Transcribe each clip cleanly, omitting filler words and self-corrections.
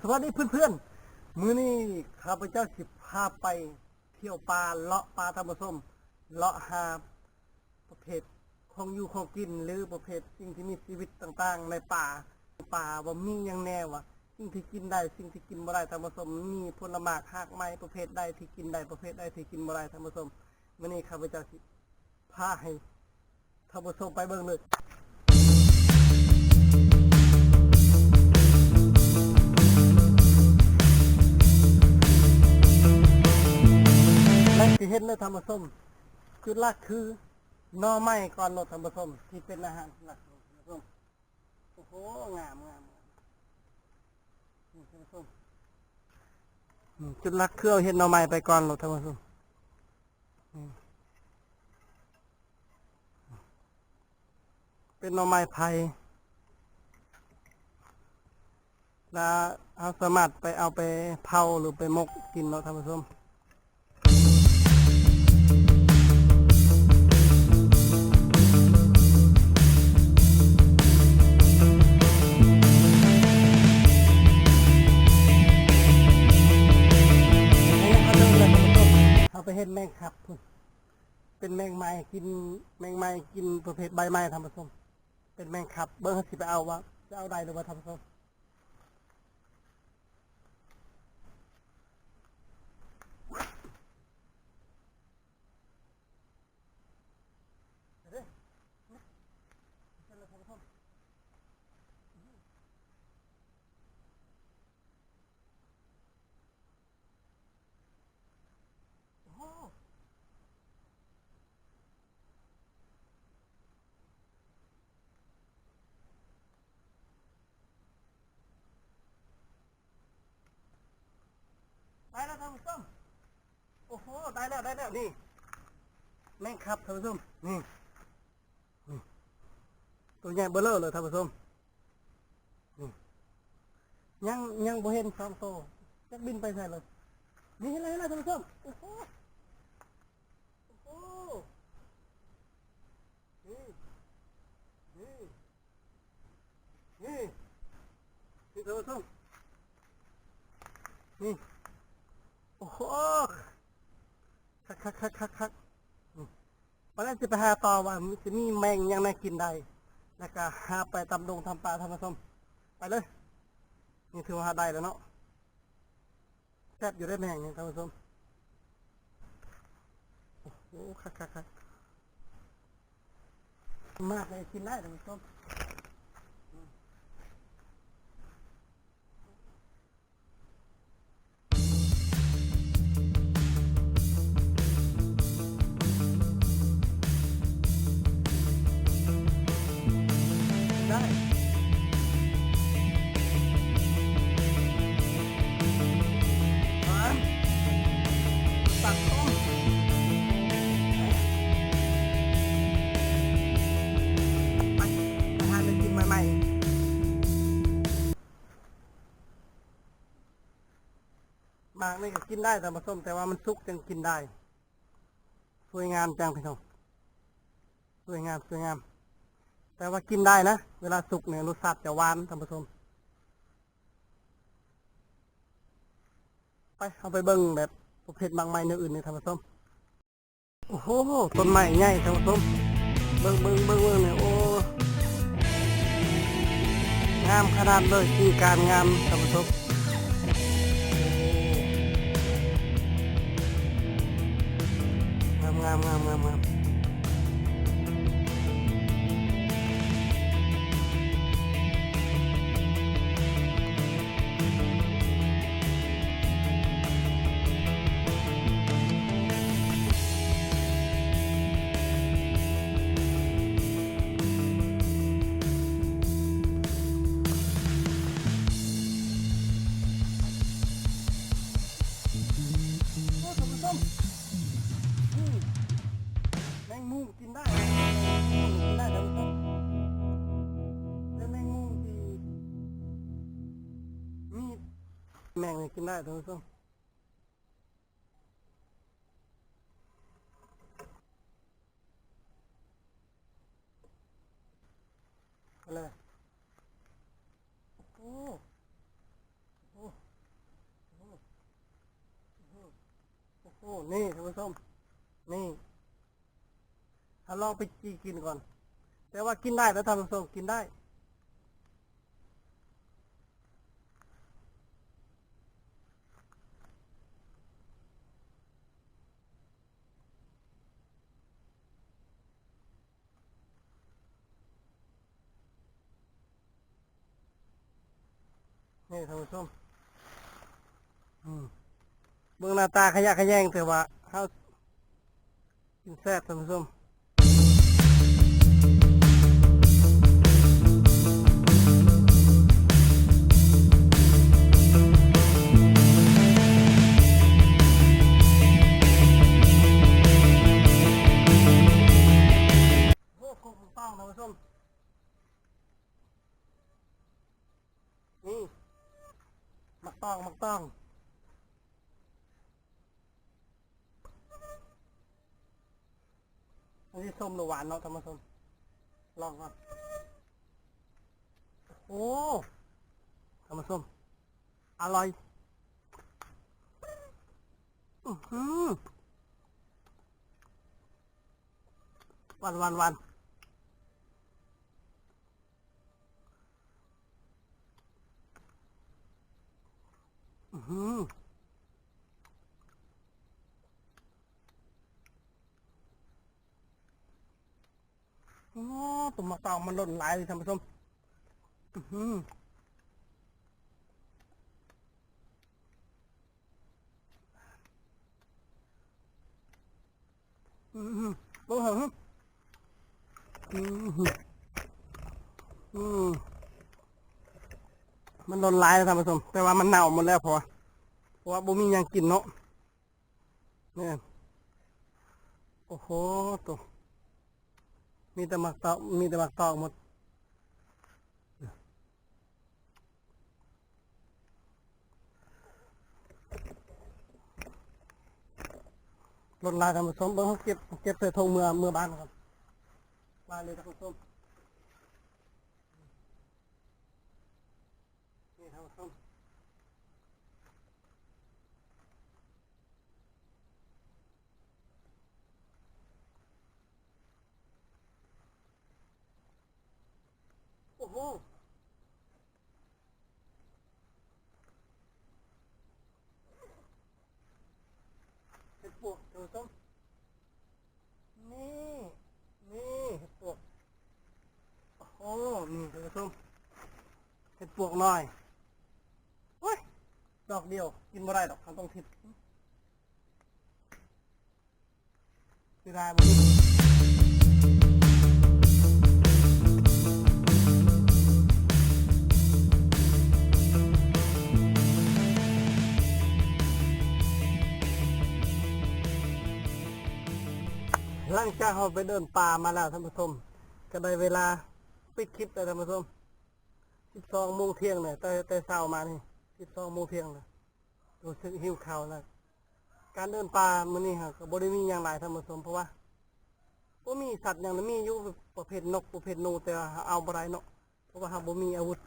สวัสดีเพื่อนๆมื้อนี้ข้าพเจ้าสิพาไปเที่ยวป่าเลาะป่าธรรมชมเลาะหาประเภทของอยู่ของกินหรือประเภทสิ่งที่มีชีวิตต่างๆในป่าว่ามีอย่างแน่วะสิ่งที่กินได้สิ่งที่กินบ่ได้ธรรมชมมีผลไม้หากไม้ประเภทใดที่กินได้ประเภทใดที่กินบ่ได้ธรรมชมมื้อนี้ข้าพเจ้าสิพาให้ธรรมชมไปเบิ่งเลยที่เห็นในธรรมส้มจุดหลักคือหน่อไม้ก่อนรถธรรมส้มที่เป็นอาหารหลักของธรรมส้มโอ้โหงามนี่ธรรมส้มจุดหลักคือเอาเห็นหน่อไม้ไปก่อนรถธรรมส้มเป็นหน่อไม้ไผ่แล้วเอาสามารถไปเอาไปเผาหรือไปมกกินรถธรรมส้มไปเห็นแมงครับเป็นแมงไม้กินแมงไม้กินประเภทใบไม้ธรรมชมเป็นแมงครับเบิ้งสิไปเอาวะจะเอาได้หรือว่าธรรมชมได้แล้วท่านผู้ชมโอ้โหได้แล้วนี่แมงครับท่านผู้ชมนี่ตัวใหญ่เบ้อเร่อเลยท่านผู้ชมยังบ่เห็น2 ตัวจักบินไปใส่เลยนี่เห็นอะไรท่านผู้ชมโอ้โหนี่นี่นี่ท่านผู้ชมนี่โอ้โหคักวันนั้นจะไปหาต่อว่าจะมีแมงยังไงกินได้แล้วก็หาไปตำดงทำปลาทำผสมไปเลยนี่ถือว่าหาได้แล้วเนาะแซ่บอยู่ได้แมงนี่ทำผสมโอ้โหคักมากเลยกินได้ทำผสมได้ตักต้มไปทานไปกินใหม่ๆมากนี่ก็กินได้แต่ผสมแต่ว่ามันสุกจังกินได้สวยงามจังพี่น้องสวยงามแต่ว่ากินได้นะเวลาสุกเนี่ยรสชาติจะหวานท่านผู้ชมไปเอาไปเบิ้งแบบประเภทบางไม้เนื้ออื่นในท่านผู้ชมโอ้โหต้นไม้ใหญ่ท่านผู้ชมเบิ้งเนี่ยโอ้งามขนาดเลยที่การงามท่านผู้ชมงามแมงมุมกินได้ท่านผู้ชมเป็นแมงมุมที่มีแมงกินได้ท่านผู้ชมอะไรโอ้ โอ้นี่ท่านผู้ชมนี่เอาลองไปจีกินก่อนแต่ว่ากินได้แล้วท่านผู้ชมกินได้นี่ท่านผู้ชมเบื้องหน้าตาขยะแขยงแต่ว่าเขากินแซ่บท่านผู้ชมโอ้คงต้องท่านผู้ชมนี่มักต้องอันนี้ส้มหรือหวานเนาะท่านผู้ชมลองก่อนโอ้ท่านผู้ชมอร่อยหวานโอ้ตุ่มมะตองมันหล่นหลายเลยท่านผู้ชมโอ้โหมันหล่นหลายเลยท่านผู้ชมแต่ว่ามันเน่าหมดแล้วเพราะว่าบ่มีหยังกินเนาะเนี่ยโอ้โหตัวมีแต่หมักตอกหมดหล่นหลายท่านผู้ชมเบิ่งเขาเก็บใส่ถุงเมื่อบ้านครับมาเลยท่านผู้ชมนี่ท่านผู้ชมโอ้โหเห็ดปวกท่านผู้ชมนี่เห็ดปวกโอ้นี่ท่านผู้ชมเห็ดปวกน้อยโอ้ยดอกเดียวกินบ่ได้ดอกมันต้องทิพย์เสียดายบ่ดีหลังจากเราไปเดินป่ามาแล้วท่านผู้ชมก็ได้เวลาปิดคลิปแล้วท่านผู้ชม12 โมงเที่ยงเนี่ยแต่เช้ามานี่12 โมงเที่ยงเลยรู้สึกหิวข้าวแล้วการเดินป่ามื้อนี้ฮะก็บ่ได้มีอย่างหลายท่านผู้ชมเพราะว่าบ่มีสัตว์อย่างนั้นมีอยู่ประเภทนกประเภทหนูแต่เอาบ่ได้เนาะเพราะว่าเราบ่มีอาวุธ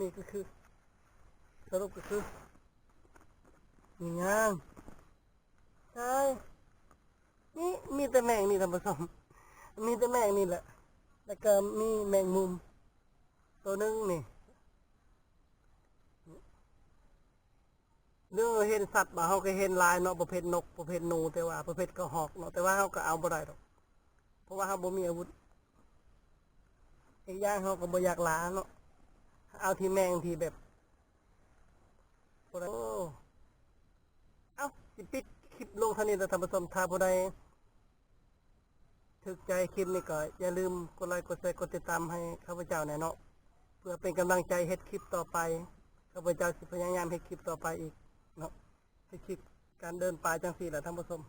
มีก็คือสรุปก็คือมีงานใช่นี่มีแต่แมงนี่ท่านผู้ชมมีแต่แมงนี่แหละแล้วก็มีแมงมุมตัวนึงนี่เรื่องเห็นสัตว์มาเขาก็เห็นลายเนาะประเภทนกประเภทหนูแต่ว่าประเภทกระหอกเนาะแต่ว่าเขาก็เอาบ่ได้หรอกเพราะว่าเขาบ่มีอาวุธอีกอย่างเขาก็บ่อยากล้าเนาะเอาที่แมงที่แบบโอ้เอ้าสิปิดคลิปลงเท่านี้แต่ท่านผู้ชมถ้าผู้ใดถึกใจคลิปนี้ก็อย่าลืมกดไลค์กดแชร์กดติดตามให้ข้าพเจ้าแน่เนาะเพื่อเป็นกำลังใจเฮ็ดคลิปต่อไปข้าพเจ้าสิพยายามเฮ็ดคลิปต่อไปอีกเนาะให้คลิปการเดินป่าจังสี่แหละท่านผู้ชม